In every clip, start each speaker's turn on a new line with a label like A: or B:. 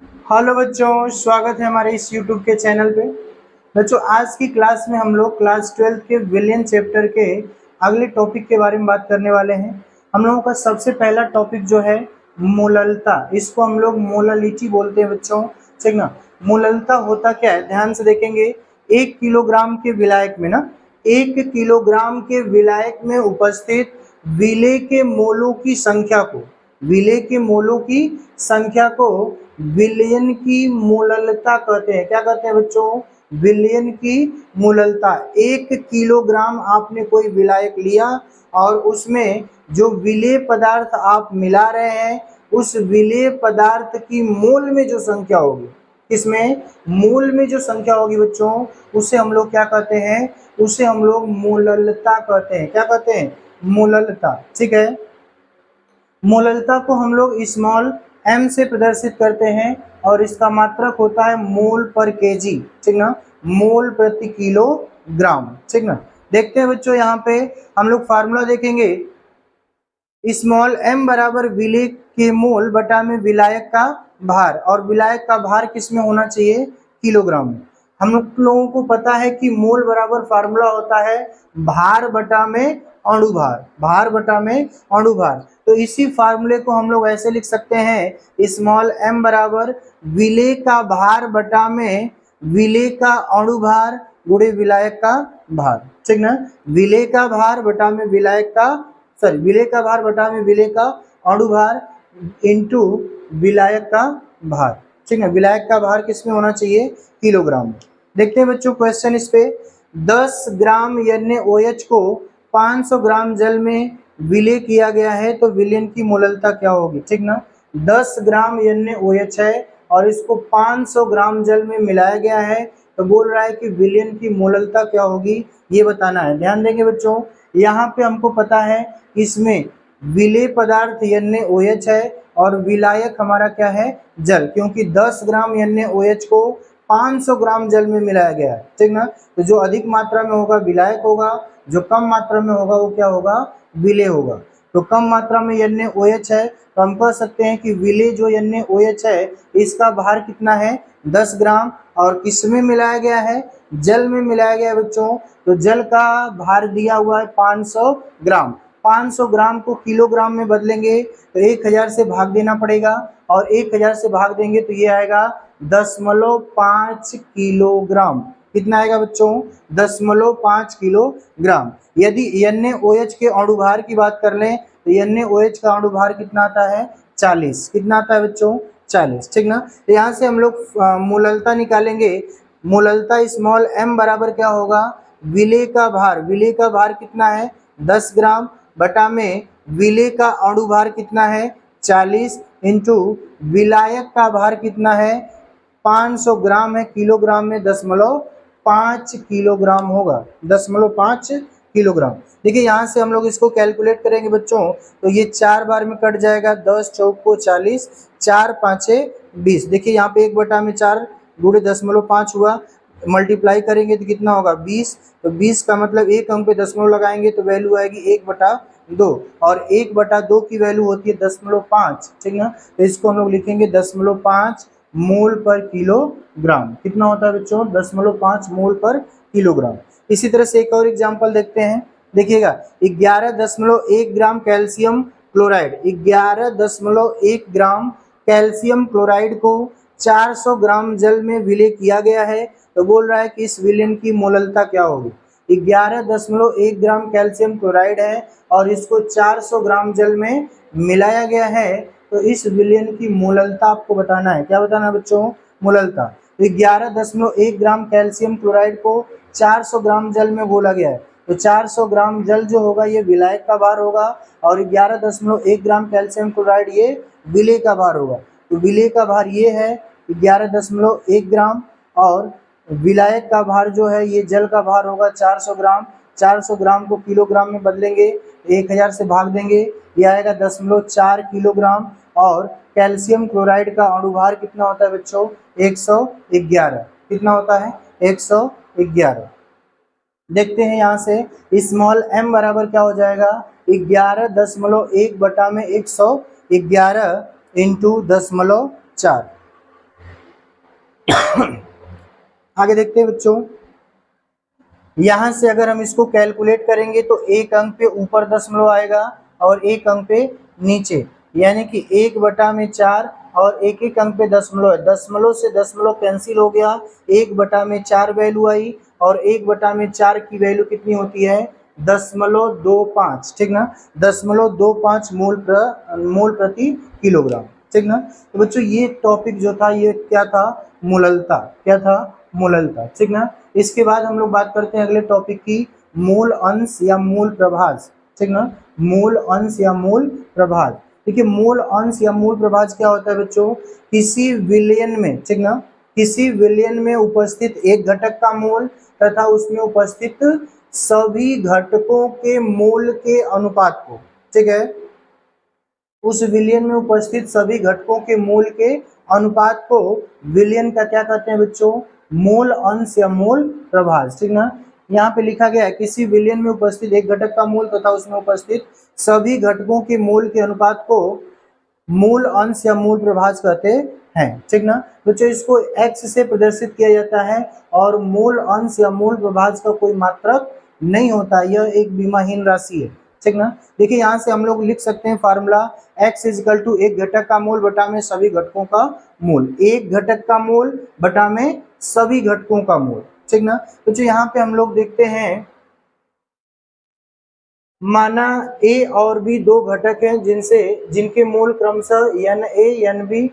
A: Hello बच्चों, स्वागत है हमारे इस यूट्यूब के चैनल पे। बच्चों, आज की क्लास में हम लोग क्लास 12 के विलियन चैप्टर के अगले टॉपिक के बारे में बात करने वाले हैं। हम लोगों का सबसे पहला टॉपिक जो है मोललता, इसको हम लोग मोललिटी बोलते हैं बच्चों, ठीक ना। मोललता होता क्या है, ध्यान से देखेंगे। 1 किलोग्राम के विलायक में ना, 1 किलोग्राम के विलायक में उपस्थित विलेय के मोलों की संख्या को, विलेय के मोलों की संख्या को विलयन की मोललता कहते हैं। क्या कहते हैं बच्चों? विलयन की मोललता। 1 किलोग्राम आपने कोई विलायक लिया और उसमें जो विलेय पदार्थ आप मिला रहे हैं, उस विलेय पदार्थ की मोल में जो संख्या होगी, इसमें मोल में जो संख्या होगी बच्चों, उसे हम लोग क्या कहते हैं? उसे हम लोग मोललता कहते हैं। क्या कहते हैं? मोललता, ठीक है। मोललता को हम लोग स्मॉल m से प्रदर्शित करते हैं और इसका मात्रक होता है मोल पर केजी, ठीक ना, मोल प्रति किलोग्राम, ठीक ना। देखते हैं बच्चों, यहाँ पे हम लोग फार्मूला देखेंगे। स्मॉल m बराबर विलेय के मोल बटा में विलायक का भार, और विलायक का भार किस में होना चाहिए? किलोग्राम में। हम लोगों को पता है कि मोल बराबर फार्मूला होता है भार बटा में अणुभार, भार बटा में अणुभार। तो इसी फार्मूले को हम लोग ऐसे लिख सकते हैं, स्मॉल m बराबर विलेय का भार बटा में विलेय का अणुभार गुणे विलायक का भार, ठीक ना। विलेय का भार बटा में विलायक का, सॉरी, विलेय का भार बटा में विलेय का अणुभार इंटू विलायक का भार, ठीक है। विलायक का भार किस में होना चाहिए? किलोग्राम में। देखते हैं बच्चों क्वेश्चन इस पे। 10 ग्राम NaOH को 500 ग्राम जल में विलेय किया गया है, तो विलयन की मोललता क्या होगी, ठीक ना। 10 ग्राम NaOH है और इसको 500 ग्राम जल में मिलाया गया है, तो बोल रहा है कि विलयन की मोललता क्या होगी, ये बताना है। ध्यान देंगे बच्चों, यहाँ पे हमको पता है इसमें विलेय पदार्थ NaOH है और विलायक हमारा क्या है? जल, क्योंकि 10 ग्राम NaOH को 500 ग्राम जल में मिलाया गया है, ठीक ना। तो जो अधिक मात्रा में होगा विलायक होगा, जो कम मात्रा में होगा वो क्या होगा? विलेय होगा। तो कम मात्रा में NaOH है, तो हम कह सकते हैं कि विलेय जो NaOH है इसका भार कितना है? 10 ग्राम। और किस में मिलाया गया है? जल में मिलाया गया है बच्चों। तो जल का भार दिया हुआ है 500 ग्राम। 500 ग्राम को किलोग्राम में बदलेंगे तो 1000 से भाग देना पड़ेगा, और 1000 से भाग देंगे तो ये आएगा 0.5 किलोग्राम। कितना आएगा बच्चों? 0.5 किलोग्राम। यदि NaOH के अणुभार की बात कर लें तो NaOH का अणुभार कितना आता है? 40। कितना आता है बच्चों? 40, ठीक ना। तो यहाँ से हम लोग मोललता निकालेंगे। मोललता स्मॉल m बराबर क्या होगा? विलेय का भार, विलेय का भार कितना है? 10 ग्राम बटा में विलेय का अणुभार कितना है? 40 इंटू विलायक का भार कितना है? 500 ग्राम है, किलोग्राम में 0.5 किलोग्राम होगा, 0.5 किलोग्राम। देखिए यहाँ से हम लोग इसको कैलकुलेट करेंगे बच्चों, तो ये 4 बार में कट जाएगा। 10 चौक को 40, 4 पाँचे 20। देखिए यहाँ पे 1/4 गुणे 0.5 हुआ, मल्टीप्लाई करेंगे तो कितना होगा? 20। तो 20 का मतलब एक अंक पे दशमलव लगाएंगे तो वैल्यू आएगी 1/2, और 1/2 की वैल्यू होती है 0.5, ठीक ना। तो इसको हम लोग लिखेंगे 0.5 मोल पर किलोग्राम। कितना होता है बच्चों? 0.5 मोल पर किलोग्राम। इसी तरह से एक और एग्जाम्पल देखते हैं। देखिएगा, 11.1 ग्राम कैल्शियम क्लोराइड, 11.1 ग्राम कैल्शियम क्लोराइड को 400 ग्राम जल में विलेय किया गया है, तो बोल रहा है कि इस विलयन की मोललता क्या होगी। 11.1 ग्राम कैल्शियम क्लोराइड है और इसको 400 ग्राम जल में मिलाया गया है, तो इस विलयन की मोललता आपको बताना है। क्या बताना है बच्चों? मोललता। तो 11.1 ग्राम कैल्शियम क्लोराइड को 400 ग्राम जल में घोला गया है, तो 400 ग्राम जल जो होगा ये विलायक का भार होगा, और 11.1 ग्राम कैल्शियम क्लोराइड ये विलेय का भार होगा। तो विलेय का भार ये है 11.1 ग्राम, और विलायक का भार जो है ये जल का भार होगा 400 ग्राम। 400 ग्राम को किलोग्राम में बदलेंगे, 1000 से भाग देंगे, ये आएगा 0.4 किलोग्राम। और कैल्शियम क्लोराइड का अणुभार कितना होता है बच्चों? 111। कितना होता है? 111। देखते हैं यहाँ से स्मॉल m बराबर क्या हो जाएगा? 11.1 बटा में 111 इंटू 0.4, आगे देखते हैं बच्चों, यहां से अगर हम इसको कैलकुलेट करेंगे तो एक अंक पे ऊपर दशमलव आएगा और एक अंक पे नीचे, यानी कि 1/4 और एक एक अंक पे दशमलव है। दशमलव से दशमलव कैंसिल हो गया, 1/4 वैल्यू आई और 1/4 की वैल्यू कितनी होती है 0.25, ठीक ना, 0.25 मोल प्रति किलोग्राम, ठीक ना। तो बच्चों ये टॉपिक जो था ये क्या था, मूललता, क्या था, मूललता, ठीक ना। इसके बाद हम लोग बात करते हैं अगले टॉपिक की, मूल अंश या मूल प्रभाज, ठीक ना, मूल अंश या मूल प्रभाज। देखिए मूल अंश या मूल प्रभाज क्या होता है बच्चों, किसी विलयन में, ठीक ना, किसी विलयन में उपस्थित एक घटक का मूल तथा उसमें उपस्थित सभी घटकों के मूल के अनुपात को, ठीक है, उस विलयन में उपस्थित सभी घटकों के मूल के अनुपात को विलयन का क्या कहते हैं बच्चों, मूल अंश या मूल प्रभाज, ठीक ना। यहाँ पे लिखा गया है किसी विलयन में उपस्थित एक घटक का मूल तथा उसमें उपस्थित सभी घटकों के मूल के अनुपात को मूल अंश या मूल प्रभाज कहते हैं, ठीक ना। बच्चों इसको x से प्रदर्शित किया जाता है और मूल अंश या मूल प्रभाज का कोई मात्रक नहीं होता, यह एक विमाहीन राशि है, ठीक ना। देखिए यहाँ से हम लोग लिख सकते हैं फार्मूला, x इजिकल टू एक घटक का मूल बटा में सभी घटकों का मूल, एक घटक का मूल बटा में सभी घटकों का मूल, ठीक ना। तो जो यहाँ पे हम लोग देखते हैं, माना a और b दो घटक हैं जिनके मूल क्रमशः Na Nb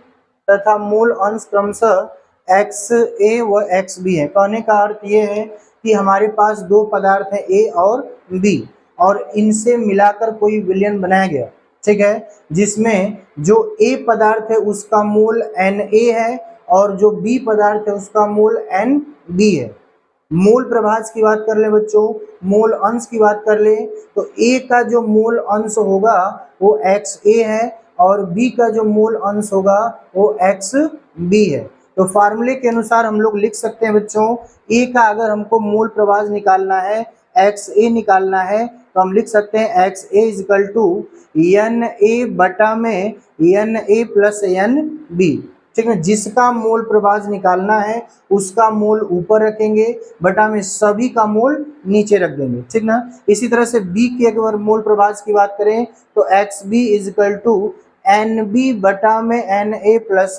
A: तथा मूल अंश क्रमशः Xa व Xb है। कहने का अर्थ ये है कि हमारे पास दो पदार्थ हैं a और b और इनसे मिलाकर कोई विलयन बनाया गया, ठीक है, जिसमें जो a पदार्थ है उसका मूल Na है और जो b पदार्थ है उसका मूल Nb है। मूल प्रभाज की बात कर ले बच्चों, मूल अंश की बात कर ले तो a का जो मूल अंश होगा वो Xa है और b का जो मूल अंश होगा वो Xb है। तो फार्मूले के अनुसार हम लोग लिख सकते हैं बच्चों, a का अगर हमको मूल प्रभाज निकालना है, Xa निकालना है, तो हम लिख सकते हैं Xa इजिकल टू Na बटा में Na प्लस Nb, ठीक है, जिसका मूल प्रभाज निकालना है उसका मूल ऊपर रखेंगे बटा में सभी का मूल नीचे रख देंगे, ठीक ना। इसी तरह से b की अगर मूल प्रभाज की बात करें तो Xb इजिकल टू Nb बटा में Na प्लस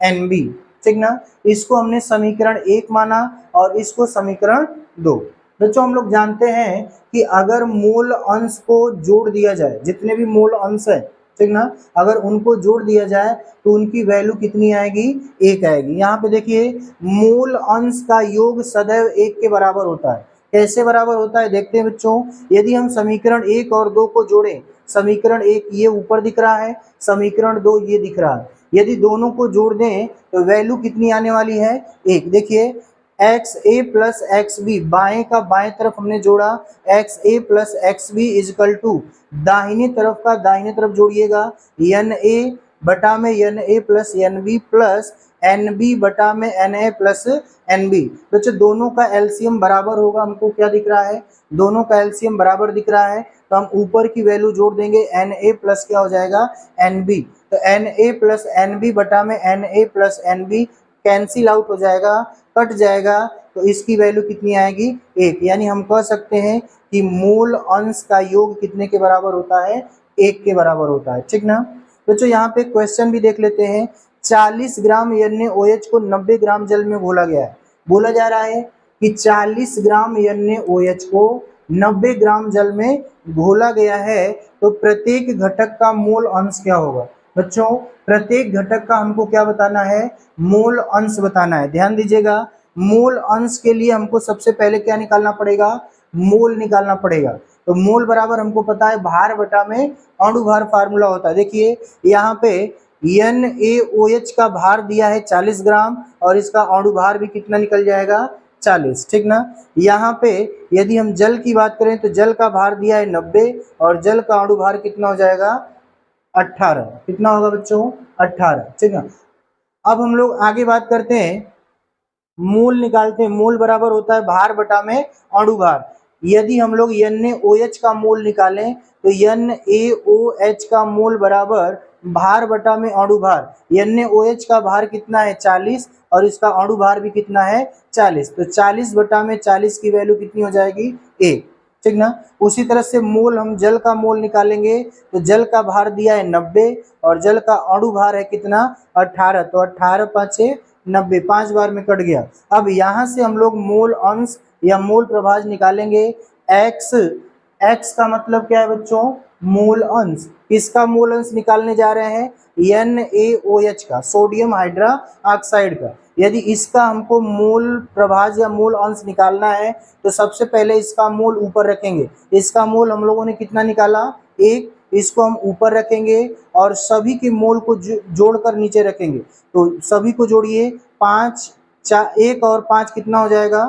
A: Nb, ठीक ना। इसको हमने समीकरण 1 माना और इसको समीकरण 2। बच्चों हम लोग जानते हैं कि अगर मूल अंश को जोड़ दिया जाए, जितने भी मूल अंश है, ठीक ना, अगर उनको जोड़ दिया जाए तो उनकी वैल्यू कितनी आएगी, 1 आएगी। यहाँ पे देखिए मूल अंश का योग सदैव 1 के बराबर होता है। कैसे बराबर होता है देखते हैं बच्चों, यदि हम समीकरण 1 और 2 को जोड़ें, समीकरण 1 ये ऊपर दिख रहा है, समीकरण 2 ये दिख रहा है, यदि दोनों को जोड़ दें तो वैल्यू कितनी आने वाली है, 1। देखिए Xa प्लस Xb, बाएं का बाएं तरफ हमने जोड़ा, Xa plus Xb equal to दाहिने तरफ का दाहिने तरफ जोड़िएगा, Na बटा में Na plus Nb plus Nb बटा में Na प्लस Nb। बच्चों दोनों का एलसीएम बराबर होगा, हमको क्या दिख रहा है, दोनों का एलसीएम बराबर दिख रहा है, तो हम ऊपर की वैल्यू जोड़ देंगे, Na प्लस क्या हो जाएगा Nb, तो Na प्लस Nb बटा में Na plus Nb cancel out हो जाएगा, कट जाएगा, तो इसकी वैल्यू कितनी आएगी, 1। यानी हम कह सकते हैं कि मूल अंश का योग कितने के बराबर होता है, 1 के बराबर होता है, ठीक ना। बच्चों यहाँ पे क्वेश्चन भी देख लेते हैं, 40 ग्राम NaOH को 90 ग्राम जल में घोला गया है। बोला जा रहा है कि 40 ग्राम NaOH को 90 ग्राम जल में घोला गया है, तो प्रत्येक घटक का मूल अंश क्या होगा। बच्चों प्रत्येक घटक का हमको क्या बताना है, मूल अंश बताना है। ध्यान दीजिएगा, मूल अंश के लिए हमको सबसे पहले क्या निकालना पड़ेगा, मूल निकालना पड़ेगा। तो मूल बराबर हमको पता है भार बटा में अणुभार फार्मूला होता है। देखिए यहाँ पे NaOH का भार दिया है 40 ग्राम और इसका अणुभार भी कितना निकल जाएगा, 40, ठीक ना। यहाँ पे यदि हम जल की बात करें तो जल का भार दिया है 90 और जल का अणुभार कितना हो जाएगा, 18। कितना होगा बच्चों, 18, ठीक है। अब हम लोग आगे बात करते हैं, मूल निकालते हैं। मूल बराबर होता है भार बटा में अणुभार। यदि हम लोग NaOH का मूल निकालें तो NaOH का मूल बराबर भार बटा में अणु भार, NaOH का भार कितना है 40 और इसका अणु भार भी कितना है 40, तो 40 बटा में 40 की वैल्यू कितनी हो जाएगी 1, ठीक ना। उसी तरह से मोल, हम जल का मोल निकालेंगे तो जल का भार दिया है 90 और जल का अणु भार है कितना 18, तो 18 पाँचे 90, 5 बार में कट गया। अब यहाँ से हम लोग मोल अंश या मोल प्रभाज निकालेंगे। x का मतलब क्या है बच्चों, मोल अंश। इसका मोल अंश निकालने जा रहे हैं NaOH का, सोडियम हाइड्रा ऑक्साइड का। यदि इसका हमको मोल प्रभाज या मोल अंश निकालना है तो सबसे पहले इसका मोल ऊपर रखेंगे। इसका मोल हम लोगों ने कितना निकाला 1, इसको हम ऊपर रखेंगे और सभी के मोल को जोड़कर नीचे रखेंगे। तो सभी को जोड़िए, 5 1 और 5 कितना हो जाएगा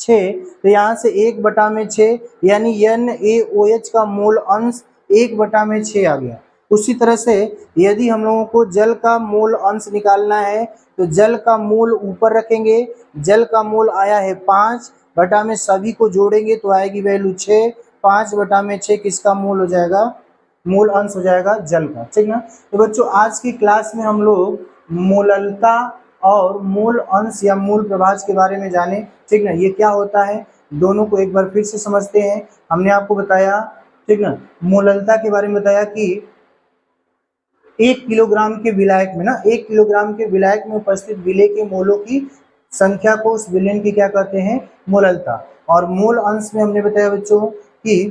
A: 6, तो यहाँ से 1 बटा में 6 यानी NaOH का मोल अंश 1 बटा में 6 आ गया। उसी तरह से यदि हम लोगों को जल का मोल अंश निकालना है तो जल का मोल ऊपर रखेंगे। जल का मोल आया है 5 बटा में सभी को जोड़ेंगे तो आएगी वैल्यू 6, 5 बटा में 6 किसका मोल हो जाएगा, मोल अंश हो जाएगा जल का, ठीक ना। तो बच्चों आज की क्लास में हम लोग मोललता और मूल अंश या मूल प्रभाज के बारे में जाने, ठीक ना। ये क्या होता है दोनों को एक बार फिर से समझते हैं। हमने आपको बताया, ठीक ना, मोललता के बारे में बताया कि 1 किलोग्राम के विलायक में ना, 1 किलोग्राम के विलायक में उपस्थित विलेय के मोलों की संख्या को उस विलयन की क्या कहते हैं, मोललता। और मूल अंश में हमने बताया बच्चों कि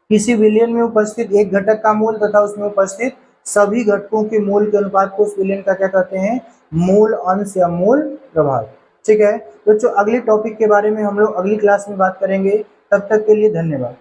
A: किसी विलयन में उपस्थित एक घटक का मोल तथा उसमें उपस्थित सभी घटकों के मोल के अनुपात को उस विलयन का क्या कहते हैं, मूल अंश या मूल प्रभाव, ठीक है बच्चों। अगले टॉपिक के बारे में हम लोग अगली क्लास में बात करेंगे, तब तक के लिए धन्यवाद।